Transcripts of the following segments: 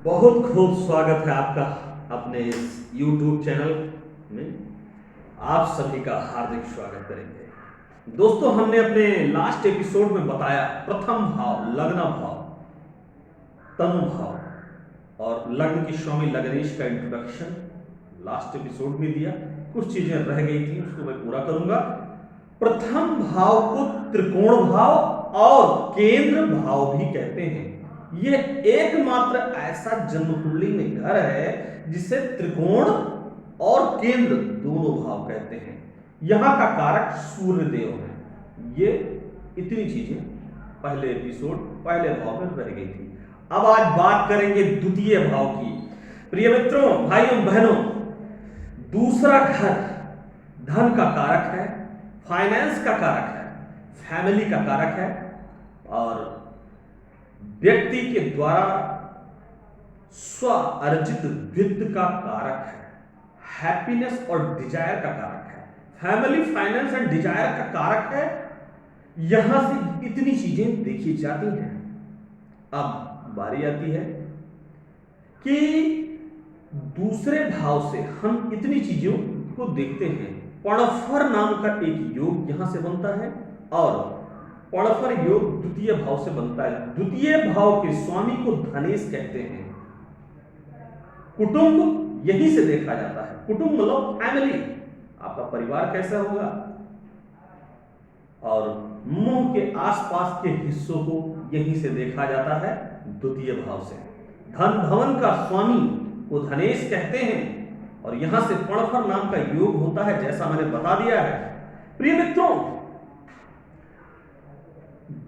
बहुत खूब स्वागत है आपका अपने इस YouTube चैनल में। आप सभी का हार्दिक स्वागत करेंगे। दोस्तों, हमने अपने लास्ट एपिसोड में बताया प्रथम भाव, लग्न भाव, तनु भाव और लग्न की स्वामी लग्नेश का इंट्रोडक्शन लास्ट एपिसोड में दिया। कुछ चीजें रह गई थी, उसको मैं पूरा करूंगा। प्रथम भाव को त्रिकोण भाव और केंद्र भाव भी कहते हैं। ये एकमात्र ऐसा जन्म कुंडली में घर है जिसे त्रिकोण और केंद्र दोनों भाव कहते हैं। यहां का कारक सूर्य देव है। ये इतनी चीजें पहले एपिसोड पहले भाव में रह गई थी। अब आज बात करेंगे द्वितीय भाव की। प्रिय मित्रों, भाइयों बहनों, दूसरा घर धन का कारक है, फाइनेंस का कारक है, फैमिली का कारक है और व्यक्ति के द्वारा स्व अर्जित वित्त का कारक है। हैप्पीनेस और डिजायर का कारक है। फैमिली, फाइनेंस एंड डिजायर का कारक है। यहां से इतनी चीजें देखी जाती हैं। अब बारी आती है कि दूसरे भाव से हम इतनी चीजों को देखते हैं। पणफर नाम का एक योग यहां से बनता है और पणफर योग द्वितीय भाव से बनता है। द्वितीय भाव के स्वामी को धनेश कहते हैं। कुटुंब यहीं से देखा जाता है। कुटुंब मतलब फैमिली, आपका परिवार कैसा होगा और मुंह के आसपास के हिस्सों को यहीं से देखा जाता है, द्वितीय भाव से। धन भवन का स्वामी को धनेश कहते हैं और यहां से पणफर नाम का योग होता है, जैसा मैंने बता दिया है। प्रिय मित्रों,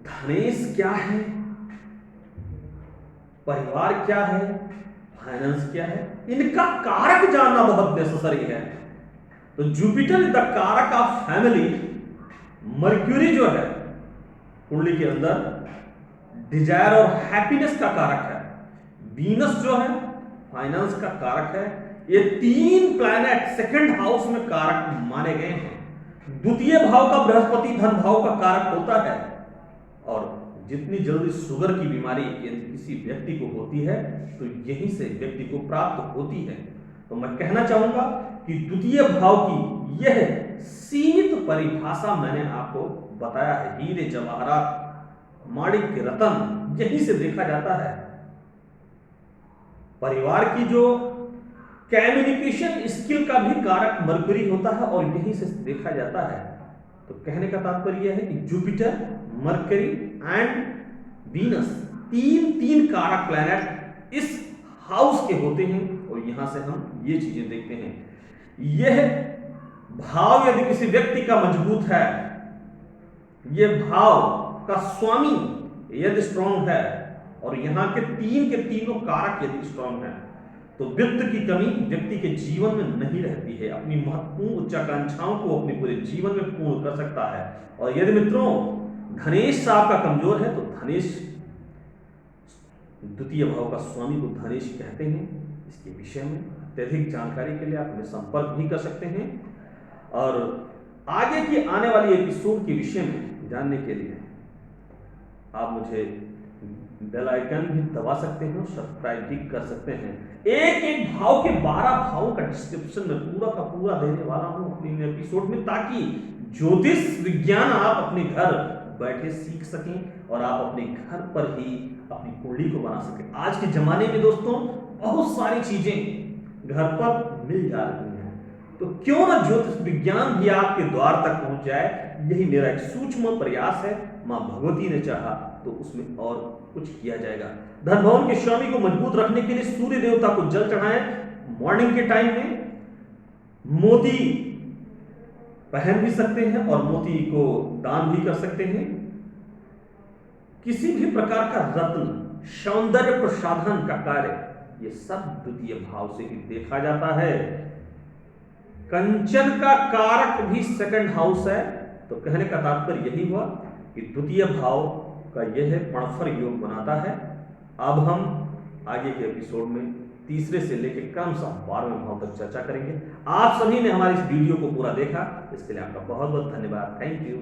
धनेश क्या है, परिवार क्या है, फाइनेंस क्या है, इनका कारक जानना बहुत नेसेसरी है। तो जुपिटर इज द कारक ऑफ फैमिली। मर्क्यूरी जो है कुंडली के अंदर डिजायर और हैप्पीनेस का कारक है। वीनस जो है फाइनेंस का कारक है। ये तीन प्लैनेट सेकंड हाउस में कारक माने गए हैं। द्वितीय भाव का बृहस्पति धन भाव का कारक होता है और जितनी जल्दी शुगर की बीमारी किसी व्यक्ति को होती है तो यहीं से व्यक्ति को प्राप्त होती है। तो मैं कहना चाहूंगा कि द्वितीय भाव की यह सीमित परिभाषा मैंने आपको बताया है। हीरे जवाहरात, माणिक रतन यहीं से देखा जाता है। परिवार की जो कम्युनिकेशन स्किल का भी कारक मरकरी होता है और यहीं से देखा जाता है। तो कहने का तात्पर्य यह है कि जुपिटर, मरकरी एंड वीनस तीन कारक प्लैनेट इस हाउस के होते हैं और यहां से हम ये चीजें देखते हैं। यह भाव यदि किसी व्यक्ति का मजबूत है, यह भाव का स्वामी यदि स्ट्रांग है और यहां के तीनों कारक यदि स्ट्रांग है तो वित्त की कमी व्यक्ति के जीवन में नहीं रहती है। अपनी महत्वपूर्ण उच्चाकांक्षाओं को अपने पूरे जीवन में पूर्ण कर सकता है। और यदि मित्रों धनेश आपका कमजोर है तो धनेश, द्वितीय भाव का स्वामी को धनेश कहते हैं। इसके विषय में अत्यधिक जानकारी के लिए आप हमें संपर्क भी कर सकते हैं और आगे की आने वाली एपिसोड के विषय में जानने के लिए आप मुझे बेल आइकन भी दबा सकते हैं और सब्सक्राइब भी कर सकते हैं। एक एक भाव के 12 भावों का डिस्क्रिप्शन में पूरा का पूरा देने वाला हूं अपने एपिसोड में, ताकि ज्योतिष विज्ञान आप अपने घर बैठे सीख सकें और आप अपने घर पर ही अपनी कुंडली को बना सकें। आज के जमाने में दोस्तों बहुत सारी चीजें घर पर मिल जा रही हैं, तो क्यों ना ज्योतिष विज्ञान भी आपके द्वार तक पहुंच जाए। यही मेरा एक सूक्ष्म प्रयास है। मां भगवती ने चाहा तो उसमें और कुछ किया जाएगा। धन भवन के स्वामी को मजबूत रखने के लिए सूर्य देवता को जल चढ़ाएं। मॉर्निंग के टाइम में मोती पहन भी सकते हैं और मोती को दान भी कर सकते हैं। किसी भी प्रकार का रत्न, सौंदर्य प्रसाधन का कार्य, ये सब द्वितीय भाव से ही देखा जाता है। कंचन का कारक भी सेकंड हाउस है। तो कहने का तात्पर्य यही हुआ कि द्वितीय भाव का यह है पणफर योग बनाता है। अब हम आगे के एपिसोड में तीसरे से लेकर क्रमशः 12वें भाव तक चर्चा करेंगे। आप सभी ने हमारी इस वीडियो को पूरा देखा, इसके लिए आपका बहुत बहुत धन्यवाद। Thank you.